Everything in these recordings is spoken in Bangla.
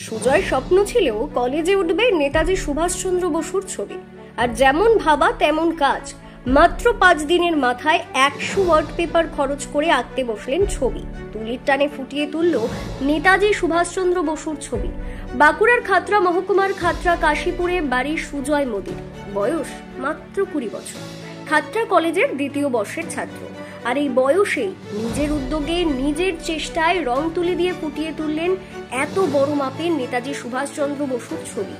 সুজয় স্বপ্ন ছিল কলেজে উঠবে নেতাজি সুভাষচন্দ্র বসুর ছবি, আর যেমন ভাবা তেমন কাজ। মাত্র 5 দিনের মাথায় 100 ওয়ার্ড পেপার খরচ করে আঁকতে বসলেন ছবি। তুলির টানে ফুটিয়ে তুলল নেতাজি সুভাষচন্দ্র বসুর ছবি। বাঁকুড়ার খাতড়া মহকুমার খাতড়া কাশীপুরে বাড়ি সুজয় মোদীর। বয়স মাত্র 20 বছর। খাতড়া কলেজের 2য় বর্ষের ছাত্র। আর এই বয়সেই নিজের উদ্যোগে নিজের চেষ্টায় রং তুলি দিয়ে ফুটিয়ে তুললেন এত বড় মাপের নেতাজি সুভাষচন্দ্র বসুর ছবি।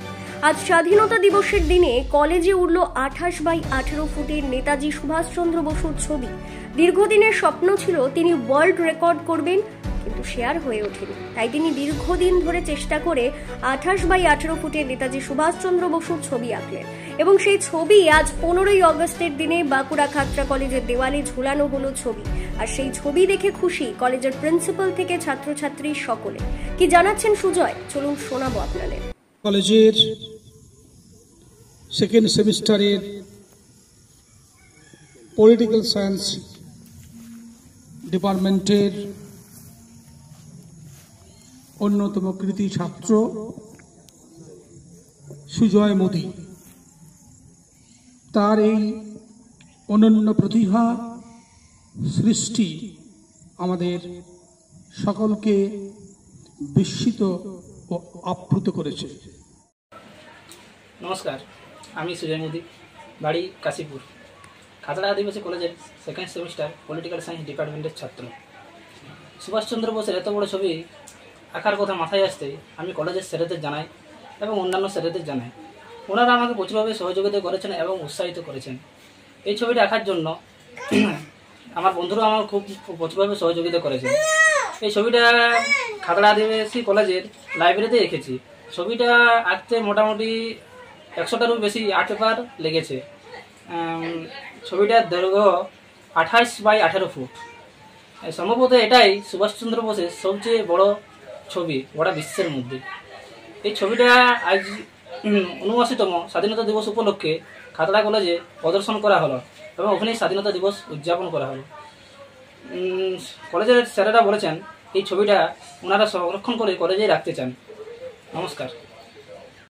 আজ স্বাধীনতা দিবসের দিনে কলেজে উঠল 28x18 ফুটের নেতাজি সুভাষচন্দ্র বসুর ছবি। দীর্ঘদিনের স্বপ্ন ছিল তিনি ওয়ার্ল্ড রেকর্ড করবেন, কিন্তু সে আর হয়ে ওঠেনি। তাই তিনি দীর্ঘদিন ধরে চেষ্টা করে 28x18 ফুটের নেতাজি সুভাষচন্দ্র বসুর ছবি আঁকলেন, এবং সেই ছবি আজ 15ই অগস্টের দিনে বাঁকুড়া খাতড়া কলেজের দেওয়ালে ঝুলানো হলো ছবি। আর সেই ছবি দেখে খুশি কলেজের প্রিন্সিপাল থেকে ছাত্রছাত্রী সকলে। কি জানাচ্ছেন সুজয়, চলুন শোনাবো আপনাদের। কলেজের সেকেন্ড সেমিস্টারের পলিটিক্যাল সায়েন্স ডিপার্টমেন্টের অন্যতম কৃতি ছাত্র সুজয় মোদী, তার এই অনন্য প্রতিভা সৃষ্টি আমাদের সকলকে বিস্মিত ও আপ্লুত করেছে। নমস্কার, আমি সুজয় মোদী, বাড়ি কাশীপুর, খাতড়া আদিবাসী কলেজের সেকেন্ড সেমিস্টার পলিটিক্যাল সায়েন্স ডিপার্টমেন্টের ছাত্র। সুভাষচন্দ্র বোসের এত বড় ছবি আঁকার কথা মাথায় আসতেই আমি কলেজের স্যারেদের জানাই এবং অন্যান্য স্যারেদের জানাই। ওনারা আমাকে প্রচুরভাবে সহযোগিতা করেছেন এবং উৎসাহিত করেছেন। এই ছবিটা আঁকার জন্য আমার বন্ধুরা আমার খুব প্রচুরভাবে সহযোগিতা করেছেন। এই ছবিটা খাতড়া আদিবাসী কলেজের লাইব্রেরিতে এঁকেছি। ছবিটা আঁকতে মোটামুটি 100টারও বেশি আর্ট পেপার লেগেছে। ছবিটার দৈর্ঘ্য 28x18 ফুট। সম্ভবত এটাই সুভাষচন্দ্র বোসের সবচেয়ে বড় ছবি গোটা বিশ্বের মধ্যে। এই ছবিটা আজ 79তম স্বাধীনতা দিবস উপলক্ষে খাতড়া কলেজে প্রদর্শন করা হলো এবং ওখানেই স্বাধীনতা দিবস উদযাপন করা হলো। কলেজের স্যারেরা বলেছেন এই ছবিটা ওনারা সংরক্ষণ করে কলেজেই রাখতে চান। নমস্কার।